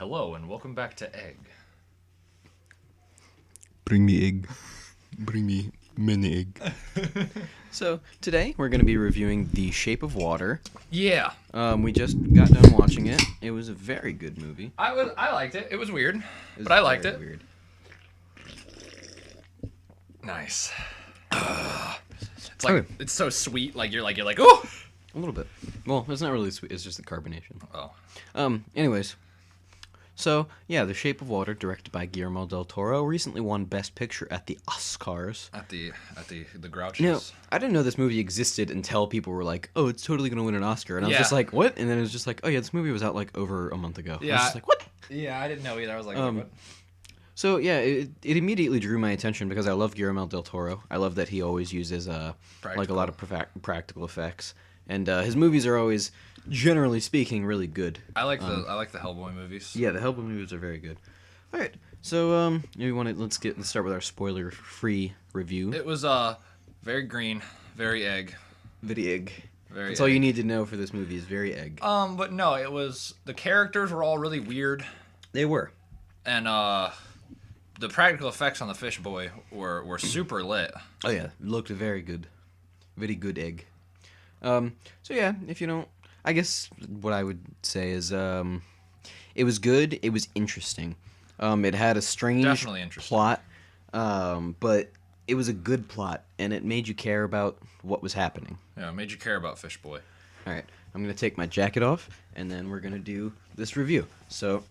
Hello and welcome back to Egg. Bring me egg. Bring me mini egg. So, today we're going to be reviewing The Shape of Water. Yeah. We just got done watching it. It was a very good movie. I liked it. It was weird, but I liked it. Weird. Nice. It's like Okay. it's so sweet. Like you're like oh. A little bit. Well, it's not really sweet. It's just the carbonation. Oh. Anyways. So, yeah, The Shape of Water, directed by Guillermo del Toro, recently won Best Picture at the Oscars. At the Grouches. No, I didn't know this movie existed until people were like, "Oh, it's totally gonna win an Oscar," and I was Yeah. just like, "What?" And then it was just like, "Oh yeah, this movie was out like over a month ago." Yeah. I was just like, "What?" Yeah, I didn't know either. I was like, what? So yeah, it immediately drew my attention because I love Guillermo del Toro. I love that he always uses like a lot of practical effects, and his movies are always, generally speaking, really good. I like the Hellboy movies. Yeah, the Hellboy movies are very good. All right, so let's start with our spoiler-free review. It was very green, very egg. Very egg. Very That's all you egg. need to know for this movie is very egg. But no, it was the characters were all really weird, They were. and the practical effects on the fish boy were super lit. Oh yeah, it looked very good. Very good egg. So yeah, if you don't, I guess what I would say is it was good, it was interesting. It had a strange Definitely interesting. plot, but it was a good plot, and it made you care about what was happening. Yeah, it made you care about fish boy. All right, I'm going to take my jacket off, and then we're going to do this review. So,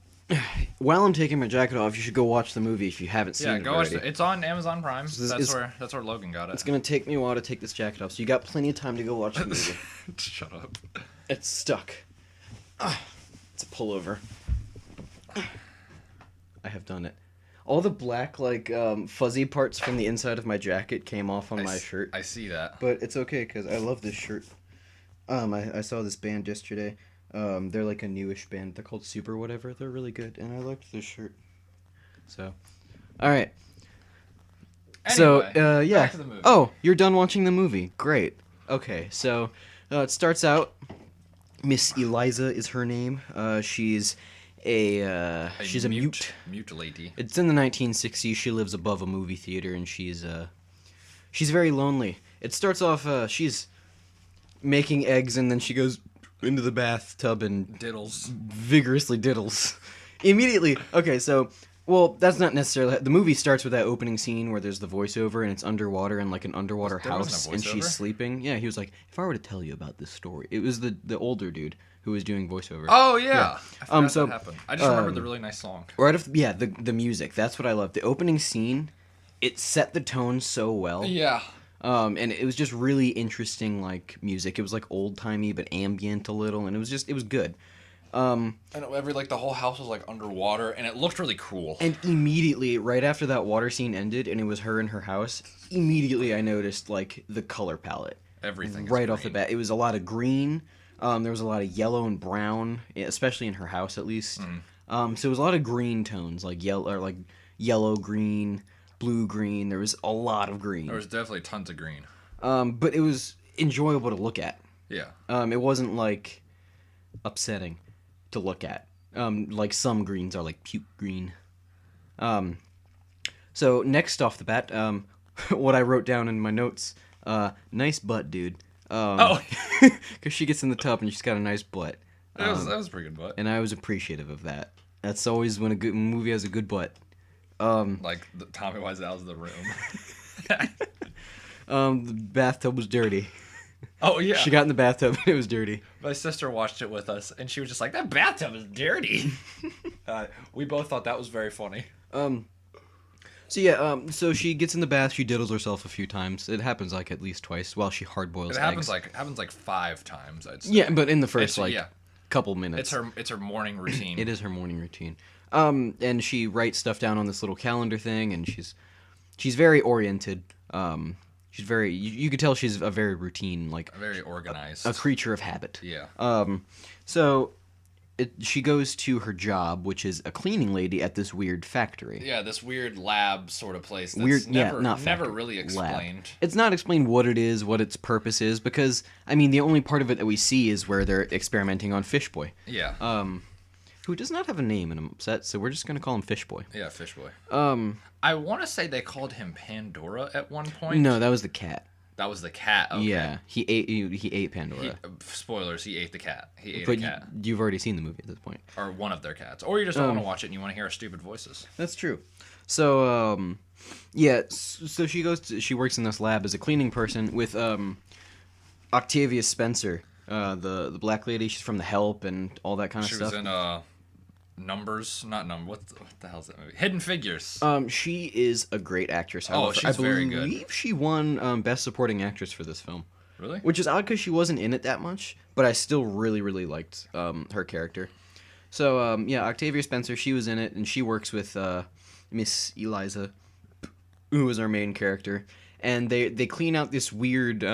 while I'm taking my jacket off, you should go watch the movie if you haven't seen Yeah, it go watch already. it. It's on Amazon Prime. So this that's is- where Logan got it. It's going to take me a while to take this jacket off, so you got plenty of time to go watch the movie. Shut up. It's stuck. It's a pullover. I have done it. All the black, fuzzy parts from the inside of my jacket came off on my shirt. I see that. But it's okay, because I love this shirt. I saw this band yesterday. They're like a newish band. They're called Super whatever. They're really good, and I liked this shirt. So, alright. Anyway, yeah. back to the movie. Oh, you're done watching the movie. Great. Okay, so it starts out. Miss Eliza is her name. She's she's a mute. Mute lady. It's in the 1960s. She lives above a movie theater, and she's very lonely. It starts off she's making eggs, and then she goes into the bathtub and Diddles. vigorously diddles. Immediately. Okay, so that's not necessarily. The movie starts with that opening scene where there's the voiceover and it's underwater in like an underwater There wasn't house, a and she's voiceover? sleeping. Yeah, he was like, if I were to tell you about this story, it was the older dude who was doing voiceover. Oh yeah. I forgot so, that happened. I just remembered the really nice song. Right off, the music. That's what I love. The opening scene, it set the tone so well. Yeah. And it was just really interesting, like music. It was like old timey but ambient a little, and it was good. And the whole house was like underwater, and it looked really cool. And immediately, right after that water scene ended, and it was her in her house, immediately I noticed like the color palette. Everything. Right off the bat, it was a lot of green. There was a lot of yellow and brown, especially in her house at least. So it was a lot of green tones, like yellow, green, blue, green. There was a lot of green. There was definitely tons of green. But it was enjoyable to look at. Yeah. It wasn't like upsetting to look at. Like some greens are like puke green. So next off the bat, what I wrote down in my notes, nice butt, dude. Because she gets in the tub and she's got a nice butt. That was a pretty good butt. And I was appreciative of that. That's always when a good movie has a good butt. Like Tommy Wiseau's The Room. The bathtub was dirty. Oh yeah. She got in the bathtub and it was dirty. My sister watched it with us, and she was just like, "That bathtub is dirty." We both thought that was very funny. So yeah, so she gets in the bath, she diddles herself a few times. It happens like at least twice while she hard boils It eggs. happens like 5 times, I'd say. Yeah, but in the first It's- couple minutes. It's her morning routine. It is her morning routine. And she writes stuff down on this little calendar thing, and she's very oriented. She's very you could tell she's a very routine, like Very organized. a creature of habit. Yeah. So she goes to her job, which is a cleaning lady at this weird factory. Yeah, this weird lab sort of place that's Weird, never not never factory, really lab. explained. It's not explained what it is, what its purpose is, because I mean the only part of it that we see is where they're experimenting on Fish Boy. Yeah. who does not have a name, and I'm upset. So we're just gonna call him Fish Boy. Yeah, Fish Boy. I want to say they called him Pandora at one point. No, that was the cat. That was the cat. Okay. Yeah, he ate Pandora. Spoilers: he ate the cat. He ate but a cat. You've already seen the movie at this point, or one of their cats, or you just don't want to watch it and you want to hear our stupid voices. That's true. So yeah, so she works in this lab as a cleaning person with Octavia Spencer, the black lady. She's from The Help and all that kind of stuff. She was in what the hell's that movie? Hidden Figures. She is a great actress. She's very good. I believe she won Best Supporting Actress for this film. Really? Which is odd because she wasn't in it that much, but I still really, really liked her character. So, yeah, Octavia Spencer, she was in it, and she works with Miss Eliza, who is our main character. And they clean out this weird,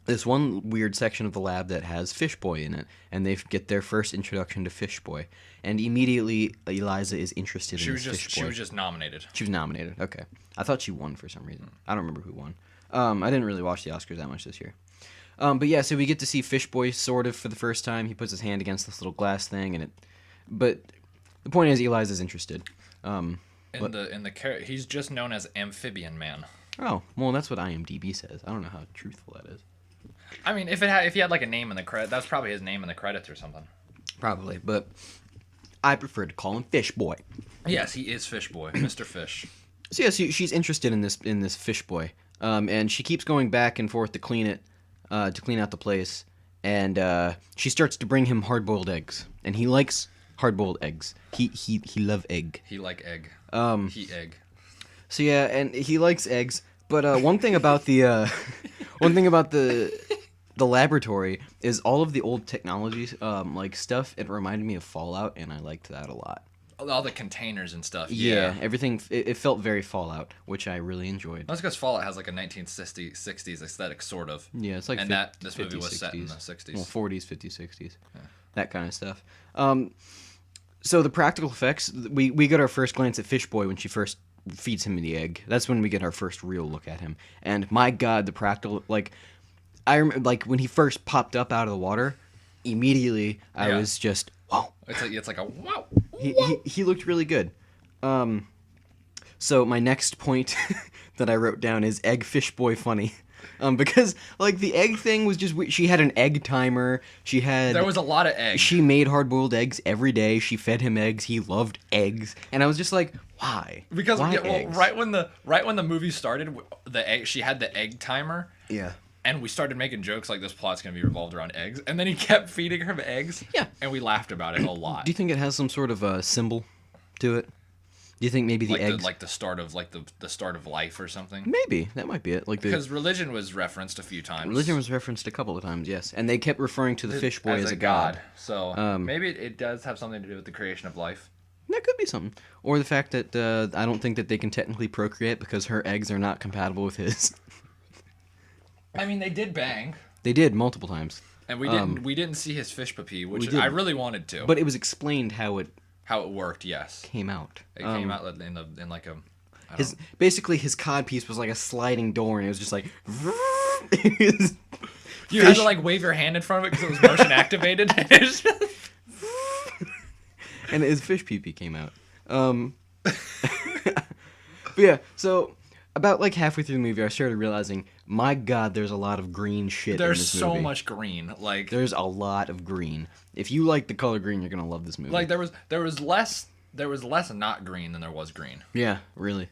this one weird section of the lab that has Fish Boy in it, and they get their first introduction to Fish Boy. And immediately, Eliza is interested in Fish Boy. She was just nominated. She was nominated, okay. I thought she won for some reason. I don't remember who won. I didn't really watch the Oscars that much this year. But yeah, so we get to see Fish Boy sort of for the first time. He puts his hand against this little glass thing, but the point is Eliza's interested. He's just known as Amphibian Man. Oh, well, that's what IMDb says. I don't know how truthful that is. I mean, if he had like a name in the credit, that's probably his name in the credits or something. Probably, but I prefer to call him Fish Boy. Yes, he is Fish Boy, Mr. Fish. So yeah, she's interested in this Fish Boy, and she keeps going back and forth to clean out the place, and she starts to bring him hard-boiled eggs, and he likes hard-boiled eggs. He love egg. He like egg. He egg. So yeah, and he likes eggs, but one thing about the laboratory is all of the old technology like stuff. It reminded me of Fallout, and I liked that a lot. All the containers and stuff. Yeah, everything. It felt very Fallout, which I really enjoyed. That's because Fallout has like a 1960s aesthetic, sort of. Yeah, it's like this movie was 60s. Set in the 60s. Well, 40s, 50s, 60s, that kind of stuff. So the practical effects, we get our first glance at Fish Boy when she first feeds him the egg. That's when we get our first real look at him. And my God, the practical, I remember, when he first popped up out of the water, immediately I was just, whoa. It's like a wow. He looked really good. So my next point that I wrote down is egg Fish Boy funny. Because the egg thing was just she had an egg timer. There was a lot of eggs. She made hard-boiled eggs every day. She fed him eggs. He loved eggs, and I was just like, why? Because why eggs? right when the movie started, she had the egg timer. Yeah. And we started making jokes like this plot's gonna be revolved around eggs, and then he kept feeding her eggs. Yeah. And we laughed about it a lot. Do you think it has some sort of a symbol to it? Do you think maybe the eggs the start of the start of life or something? Maybe that might be it. Because religion was referenced a few times. Religion was referenced a couple of times, yes, and they kept referring to the Fish Boy as a god. So maybe it does have something to do with the creation of life. That could be something, or the fact that I don't think that they can technically procreate because her eggs are not compatible with his. I mean, they did bang. They did multiple times, and we didn't see his fish puppy, which I really wanted to. But it was explained how it worked. Yes, came out. It came out in like a. Basically his codpiece was like a sliding door, and it was just like. You had to wave your hand in front of it because it was motion activated. And his fish pee-pee came out. But yeah, so about halfway through the movie, I started realizing, my God, there's a lot of green shit in this movie. There's so much green. There's a lot of green. If you like the color green, you're gonna love this movie. There was less not green than there was green. Yeah, really.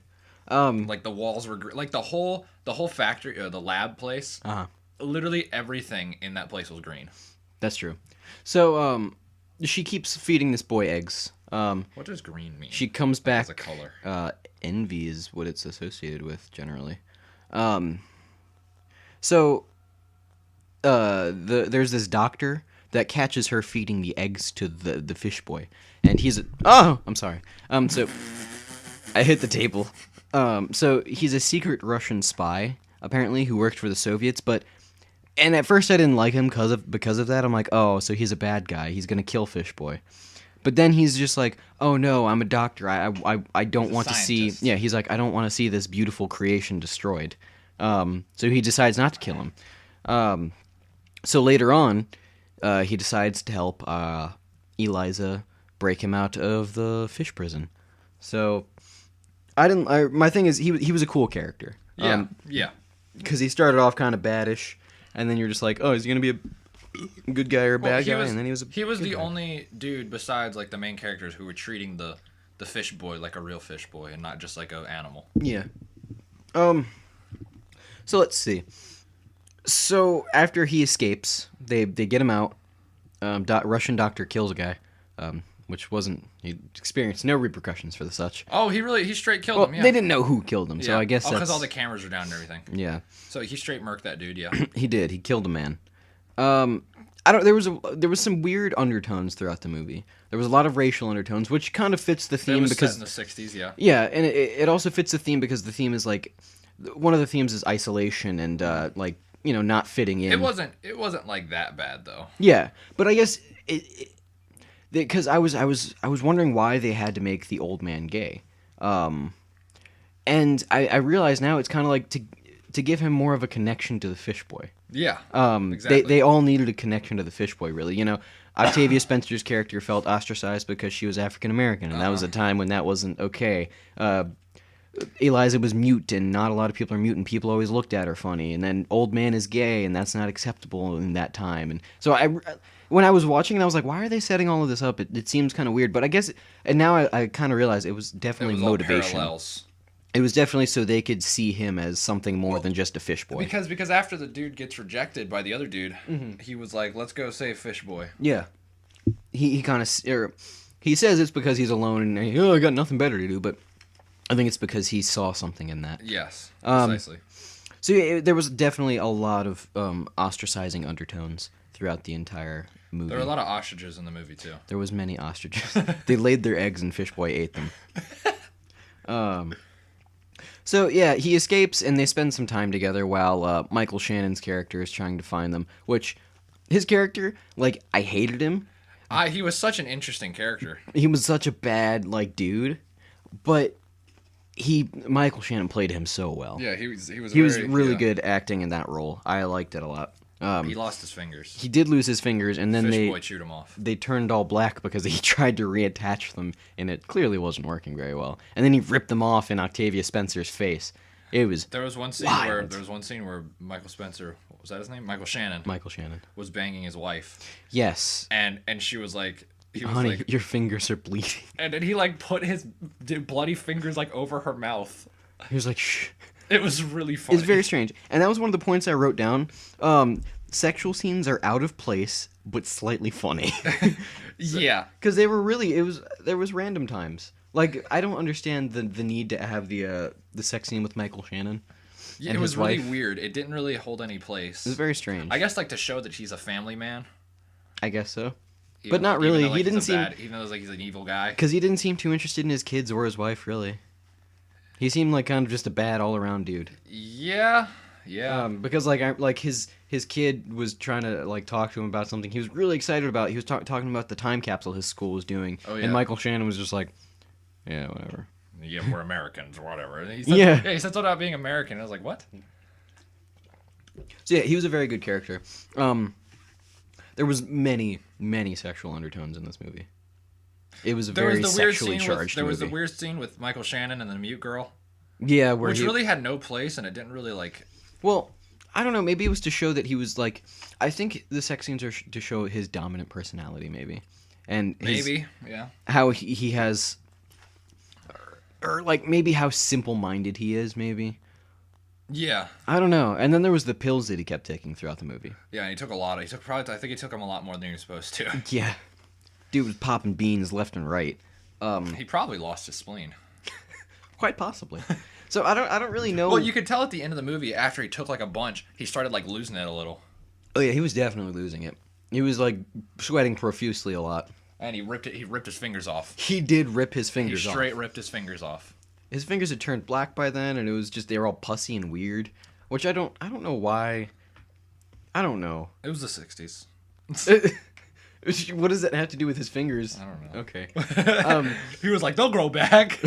The walls were green. The whole factory, the lab place. Literally everything in that place was green. That's true. So she keeps feeding this boy eggs. What does green mean? She comes back. As a color. Envy is what it's associated with generally. So there's this doctor that catches her feeding the eggs to the fish boy, and I'm sorry. So I hit the table. So he's a secret Russian spy apparently who worked for the Soviets, and at first I didn't like him because of that. I'm like, oh, so he's a bad guy. He's gonna kill Fish Boy. But then he's just like, oh no, I'm a doctor. I don't want to see. Yeah, he's like, I don't want to see this beautiful creation destroyed. So he decides not to kill him. So later on, he decides to help Eliza break him out of the fish prison. So my thing is he was a cool character. Yeah. Because he started off kind of baddish, and then you're just like, oh, is he gonna be a good guy or a bad guy? And then he was the only dude besides like the main characters who were treating the fish boy like a real fish boy and not just like an animal. Yeah. So let's see. So after he escapes, they get him out. Russian doctor kills a guy, which wasn't, he experienced no repercussions for the such. Oh, he straight killed him. Yeah. They didn't know who killed him, so I guess because all the cameras were down and everything. Yeah. So he straight murked that dude. Yeah. He did. He killed a man. There was some weird undertones throughout the movie. There was a lot of racial undertones, which kind of fits the theme it was because set in the 60s, yeah. Yeah, and it also fits the theme because the theme is like one of the themes is isolation and like, you know, not fitting in. It wasn't like that bad though. Yeah, but I guess because I was wondering why they had to make the old man gay, and I realize now it's kind of like to give him more of a connection to the fish boy. Yeah. Exactly. They all needed a connection to the fish boy, really. You know, Octavia Spencer's character felt ostracized because she was African American, and that was a time when that wasn't okay. Eliza was mute, and not a lot of people are mute, and people always looked at her funny. And then old man is gay, and that's not acceptable in that time. And so when I was watching it, I was like, why are they setting all of this up? It seems kind of weird, but I guess, and now I kind of realize it was definitely motivation. It was definitely so they could see him as something more than just a fish boy. Because after the dude gets rejected by the other dude, he was like, let's go save fish boy. Yeah. He kind of, he says it's because he's alone and I got nothing better to do, but I think it's because he saw something in that. Yes, precisely. So yeah, there was definitely a lot of ostracizing undertones throughout the entire movie. There were a lot of ostriches in the movie too. There was many ostriches. They laid their eggs and fish boy ate them. So yeah, he escapes and they spend some time together while Michael Shannon's character is trying to find them. Which his character, like, I hated him. He was such an interesting character. He was such a bad dude, but Michael Shannon played him so well. Yeah, he was really good acting in that role. I liked it a lot. He lost his fingers. He did lose his fingers, and then Fish boy chewed him off. They turned all black because he tried to reattach them, and it clearly wasn't working very well. And then he ripped them off in Octavia Spencer's face. It was There was one scene where Michael Spencer, what was that his name? Michael Shannon was banging his wife. Yes. And she was like, honey, your fingers are bleeding. And then he like put his bloody fingers like over her mouth. He was like, shh. It was really funny. It's very strange. And that was one of the points I wrote down. Sexual scenes are out of place, but slightly funny. Yeah. Because there was random times. Like, I don't understand the need to have the sex scene with Michael Shannon. Yeah, it was really weird. It didn't really hold any place. It was very strange. I guess like to show that he's a family man. I guess so. But not really. He didn't seem... even though he's an evil guy. Because he didn't seem too interested in his kids or his wife, really. He seemed like kind of just a bad all-around dude. Yeah. Because his kid was trying to like talk to him about something he was really excited about. He was talking about the time capsule his school was doing. Oh, yeah. And Michael Shannon was just like, yeah, whatever. Yeah, we're Americans or whatever. And he said, he said something about being American. I was like, what? So yeah, he was a very good character. There was many sexual undertones in this movie. It was a very sexually charged movie. There was the weird scene with Michael Shannon and the mute girl. Yeah, which really had no place, and it didn't really like... Well, I don't know. Maybe it was to show that he was like... I think the sex scenes are to show his dominant personality, maybe. And how he has... Or like maybe how simple-minded he is, maybe. Yeah. I don't know. And then there was the pills that he kept taking throughout the movie. Yeah, and he took a lot. I think he took them a lot more than he was supposed to. Yeah. Dude was popping beans left and right. He probably lost his spleen. Quite possibly. So I don't really know. Well, you could tell at the end of the movie after he took like a bunch, he started like losing it a little. Oh yeah, he was definitely losing it. He was like sweating profusely a lot. And he ripped his fingers off. He did rip his fingers off. He straight ripped his fingers off. His fingers had turned black by then, and it was just they were all pussy and weird, which I don't know why. I don't know. It was the 60s. What does that have to do with his fingers? I don't know. Okay. He was like, they'll grow back.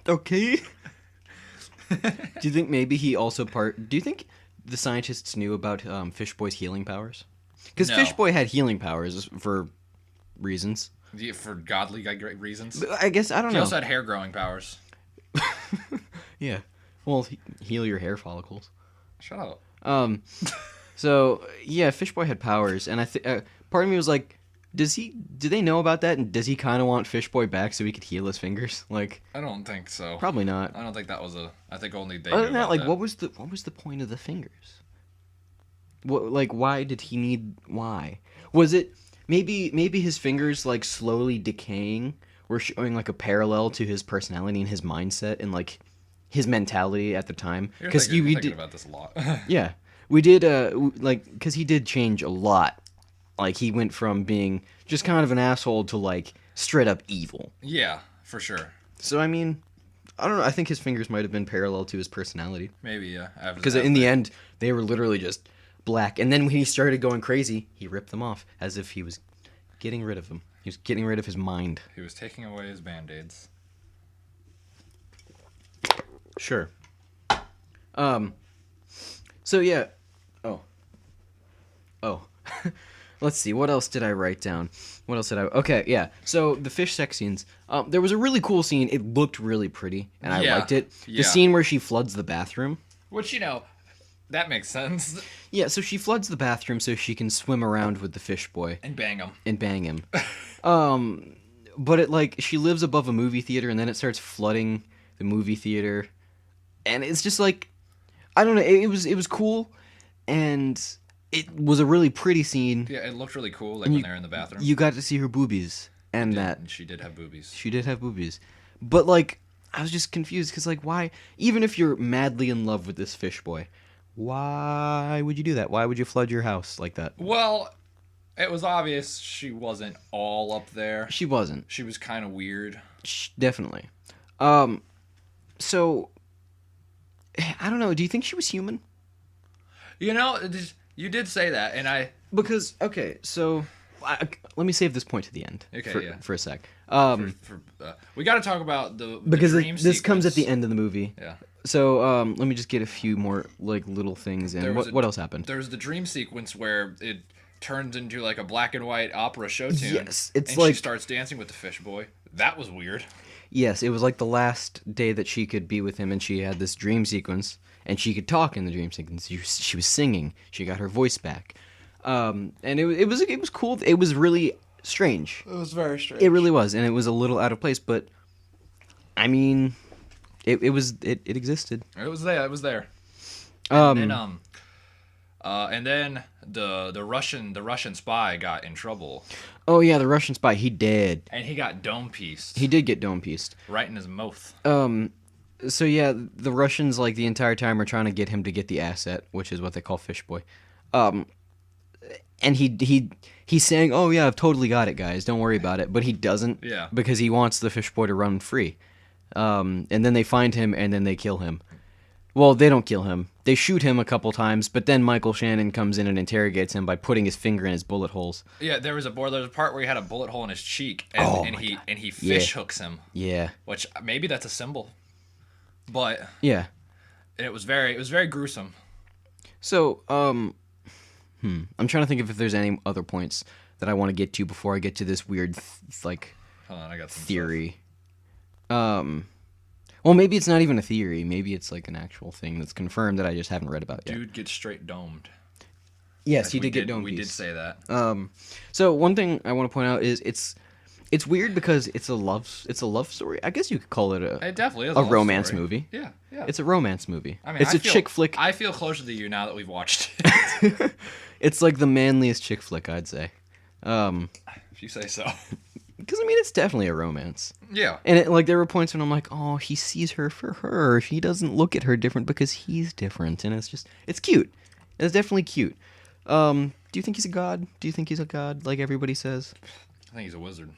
Okay. Do you think maybe he also do you think the scientists knew about Fish Boy's healing powers? Because No. Fish Boy had healing powers for reasons. Yeah, for godly reasons. I guess, I don't know. He also had hair growing powers. Yeah. Well, heal your hair follicles. Shut up. So yeah, Fishboy had powers, and part of me was like, do they know about that, and does he kind of want Fishboy back so he could heal his fingers? Like, I don't think so. Probably not. I don't think that was I think only they. Other than that, like, what was the point of the fingers? Why did he need? Why was it? Maybe his fingers, like, slowly decaying, were showing like a parallel to his personality and his mindset and like his mentality at the time. Because you're thinking about this a lot. Yeah, we did. Because he did change a lot. Like, he went from being just kind of an asshole to, like, straight up evil. Yeah, for sure. So, I mean, I don't know. I think his fingers might have been parallel to his personality. Maybe, yeah. Because in the end, they were literally just black. And then when he started going crazy, he ripped them off as if he was getting rid of them. He was getting rid of his mind. He was taking away his Band-Aids. Sure. So, yeah. Oh. Let's see, what else did I write down? Okay, yeah. So, the fish sex scenes. There was a really cool scene. It looked really pretty, and I liked it. The scene where she floods the bathroom. Which, that makes sense. Yeah, so she floods the bathroom so she can swim around with the fish boy. And bang him. But she lives above a movie theater, and then it starts flooding the movie theater. And it's just like, I don't know, it was cool, and it was a really pretty scene. Yeah, it looked really cool, when they're in the bathroom. You got to see her boobies, and she did have boobies. She did have boobies. But, I was just confused, because, why? Even if you're madly in love with this fish boy, why would you do that? Why would you flood your house like that? Well, it was obvious she wasn't all up there. She wasn't. She was kind of weird. Definitely. So, I don't know. Do you think she was human? You did say that, and I... Because, okay, so... let me save this point to the end. Okay, for a sec. We got to talk about because the dream this comes at the end of the movie. Yeah. So let me just get a few more little things in. What else happened? There's the dream sequence where it turns into a black and white opera show tune. Yes, it's she starts dancing with the fish boy. That was weird. Yes, it was the last day that she could be with him, and she had this dream sequence, and she could talk in the dream sequence. She was singing. She got her voice back. And it was cool. It was really strange. It was very strange. It really was, and it was a little out of place, but I mean, it existed. It was there. And then the Russian spy got in trouble. Oh yeah, the Russian spy. He did. And he got dome pieced. He did get dome pieced. Right in his mouth. So yeah, the Russians the entire time are trying to get him to get the asset, which is what they call Fish Boy. And he's saying, "Oh yeah, I've totally got it, guys. Don't worry about it." But he doesn't. Yeah. Because he wants the Fish Boy to run free. And then they find him, and then they kill him. Well, they don't kill him. They shoot him a couple times, but then Michael Shannon comes in and interrogates him by putting his finger in his bullet holes. Yeah, there was a part where he had a bullet hole in his cheek, and he fish hooks him. Yeah. Which maybe that's a symbol. But yeah, it was very gruesome. So, I'm trying to think if there's any other points that I want to get to before I get to this weird Hold on, I got some theory. Well, maybe it's not even a theory. Maybe it's an actual thing that's confirmed that I just haven't read about yet. Dude gets straight domed. Yes, he did get domed. We did say that. So one thing I want to point out is it's weird because it's a love story. I guess you could call it it definitely is a romance movie. Yeah. It's a romance movie. I mean, it's a chick flick. I feel closer to you now that we've watched it. It's the manliest chick flick, I'd say. If you say so. Because I mean, it's definitely a romance. Yeah. And there were points when I'm like, oh, he sees her for her. He doesn't look at her different because he's different, and it's cute. It's definitely cute. Do you think he's a god? Do you think he's a god, like everybody says? I think he's a wizard.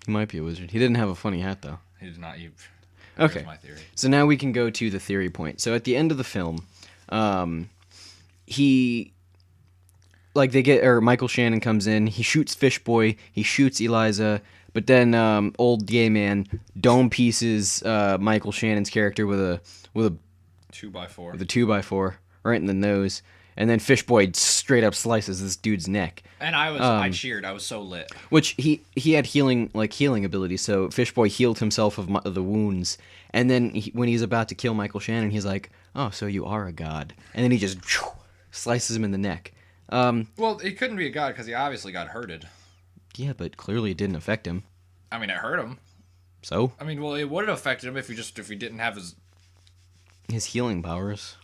He might be a wizard. He didn't have a funny hat though. He did not. Okay. Here's my theory. So now we can go to the theory point. So at the end of the film, Michael Shannon comes in. He shoots Fish Boy. He shoots Eliza. But then old gay man dome pieces Michael Shannon's character with a 2x4. With a 2x4 right in the nose. And then Fish Boy straight up slices this dude's neck. And I cheered. I was so lit. Which he had healing abilities, so Fishboy healed himself of the wounds, and then when he's about to kill Michael Shannon, he's like, "Oh, so you are a god," and then he just slices him in the neck. Well, he couldn't be a god because he obviously got hurted. Yeah, but clearly it didn't affect him. I mean, it hurt him. So? I mean, well, it would have affected him if he didn't have his healing powers.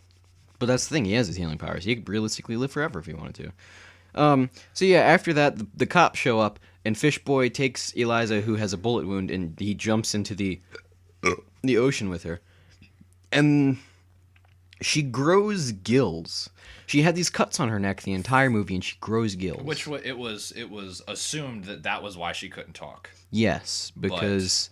But that's the thing, he has his healing powers. He could realistically live forever if he wanted to. So yeah, after that, the cops show up, and Fishboy takes Eliza, who has a bullet wound, and he jumps into the ocean with her. And she grows gills. She had these cuts on her neck the entire movie, and she grows gills. Which it was assumed that was why she couldn't talk. Yes, because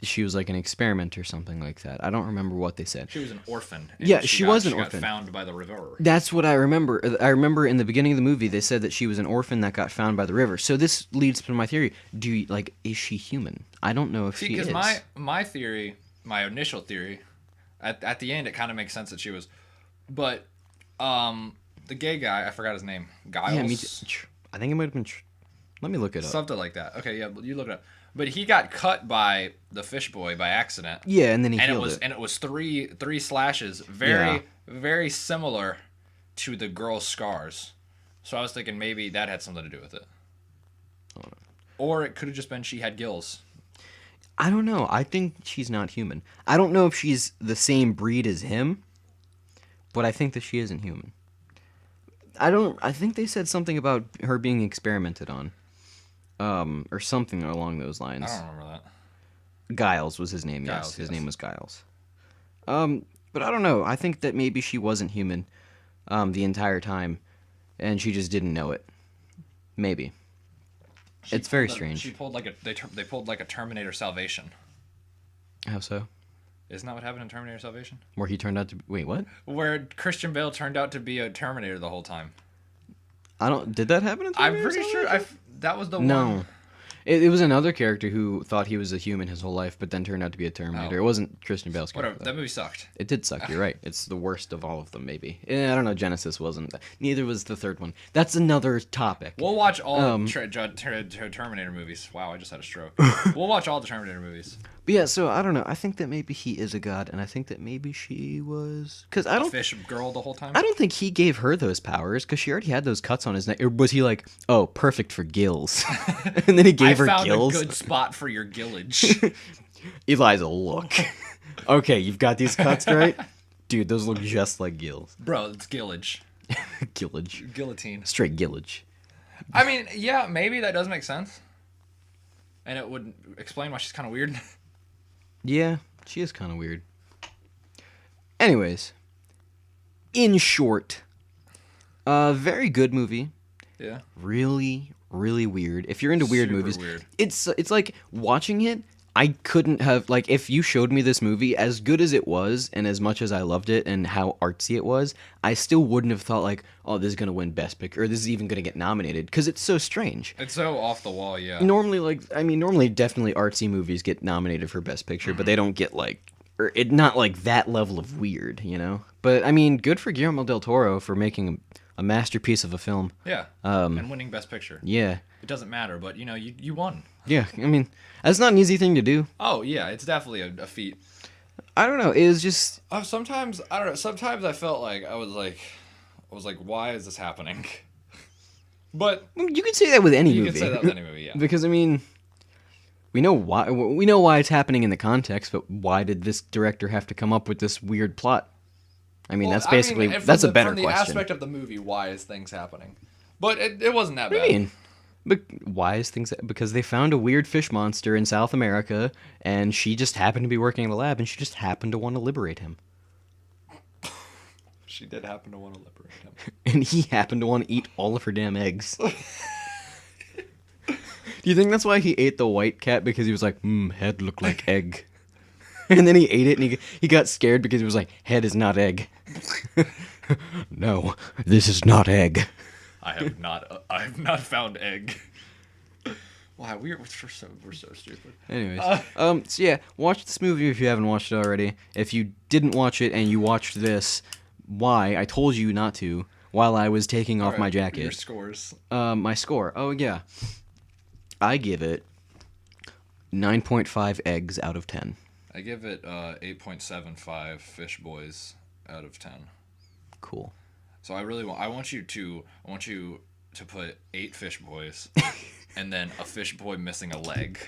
she was like an experiment or something like that. I don't remember what they said. She was an orphan. Yeah, she was an orphan. Got found by the river. That's what I remember. I remember in the beginning of the movie they said that she was an orphan that got found by the river. So this leads to my theory. Is she human? I don't know if she is. Because my theory, my initial theory, at the end it kind of makes sense that she was, but the gay guy, I forgot his name. Giles. Yeah, me too. I think it might have been. Let me look it up. Something like that. Okay, yeah, you look it up. But he got cut by the Fishboy by accident. Yeah, and then he healed it. And it was three slashes, very similar to the girl's scars. So I was thinking maybe that had something to do with it. Or it could have just been she had gills. I don't know. I think she's not human. I don't know if she's the same breed as him, but I think that she isn't human. I think they said something about her being experimented on. Or something along those lines. I don't remember that. Giles was his name, yes. His name was Giles. But I don't know. I think that maybe she wasn't human the entire time, and she just didn't know it. Maybe. It's very strange. She pulled they pulled like a Terminator Salvation. How so? Isn't that what happened in Terminator Salvation? Where he turned out to... Wait, what? Where Christian Bale turned out to be a Terminator the whole time. Did that happen in Terminator I'm pretty Salvation? sure that was the one. No. It was another character who thought he was a human his whole life, but then turned out to be a Terminator. Oh. It wasn't Christian Bale's character. Whatever. That movie sucked. It did suck. You're right. It's the worst of all of them, maybe. I don't know. Genesis wasn't. Neither was the third one. That's another topic. We'll watch all Terminator movies. Wow, I just had a stroke. We'll watch all the Terminator movies. But yeah, so I don't know. I think that maybe he is a god, and I think that maybe she was... Because I don't... fish girl the whole time? I don't think he gave her those powers, because she already had those cuts on his neck. Or was he like, oh, perfect for gills? And then he gave her gills? I found a good spot for your gillage. Eliza, look. Okay, you've got these cuts, right? Dude, those look just like gills. Bro, it's gillage. Gillage. Guillotine. Straight gillage. I mean, yeah, maybe that does make sense. And it would explain why she's kind of weird. Yeah, she is kind of weird. Anyways, in short, very good movie. Yeah. Really, really weird. If you're into weird Super movies, weird. It's like watching it. I couldn't have, like, if you showed me this movie, as good as it was, and as much as I loved it, and how artsy it was, I still wouldn't have thought, like, oh, this is going to win Best Picture, or this is even going to get nominated, because it's so strange. It's so off the wall, yeah. Normally, definitely artsy movies get nominated for Best Picture, but they don't get, like, not, like, that level of weird, you know? But, I mean, good for Guillermo del Toro for making a masterpiece of a film. Yeah, and winning Best Picture. Yeah. It doesn't matter, but, you won. Yeah, I mean, that's not an easy thing to do. Oh, yeah, it's definitely a feat. I don't know, it was just... Sometimes I felt like I was like, why is this happening? But... You can say that with any movie. You can say that with any movie, yeah. Because, I mean, we know why it's happening in the context, but why did this director have to come up with this weird plot? I mean, that's basically... that's a better question. From the aspect of the movie, why is things happening? But it wasn't that bad. What do you mean? But why is things... Because they found a weird fish monster in South America, and she just happened to be working in the lab, and she just happened to want to liberate him. She did happen to want to liberate him. And he happened to want to eat all of her damn eggs. Do you think that's why he ate the white cat? Because he was like, head looked like egg. And then he ate it, and he got scared because he was like, head is not egg. No, this is not egg. I have not found egg. Wow, we're so stupid. Anyways, so yeah, watch this movie if you haven't watched it already. If you didn't watch it and you watched this, why? I told you not to. while I was taking off my Your jacket. scores. My score. Oh yeah, I give it 9.5 eggs out of 10. I give it 8.75 fish boys out of 10. Cool. So I want you to put 8 fish boys and then a fish boy missing a leg.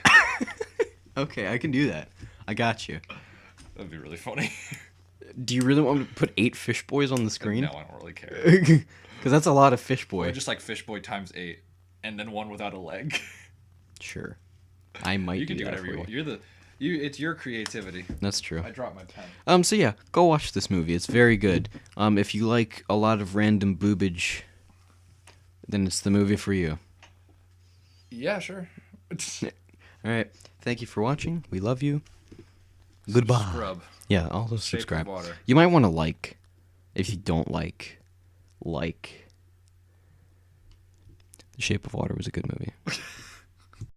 Okay, I can do that. I got you. That'd be really funny. Do you really want me to put 8 fish boys on the screen? No, I don't really care. Because that's a lot of fish boy. Or just like fish boy times 8 and then one without a leg. Sure. I might You can do do that whatever for you want. It's your creativity. That's true. I dropped my pen. So yeah, go watch this movie. It's very good. If you like a lot of random boobage, then it's the movie for you. Yeah, sure. All right. Thank you for watching. We love you. Goodbye. Scrub. Yeah, also Shape of subscribe. Water. You might want to like. If you don't like. The Shape of Water was a good movie.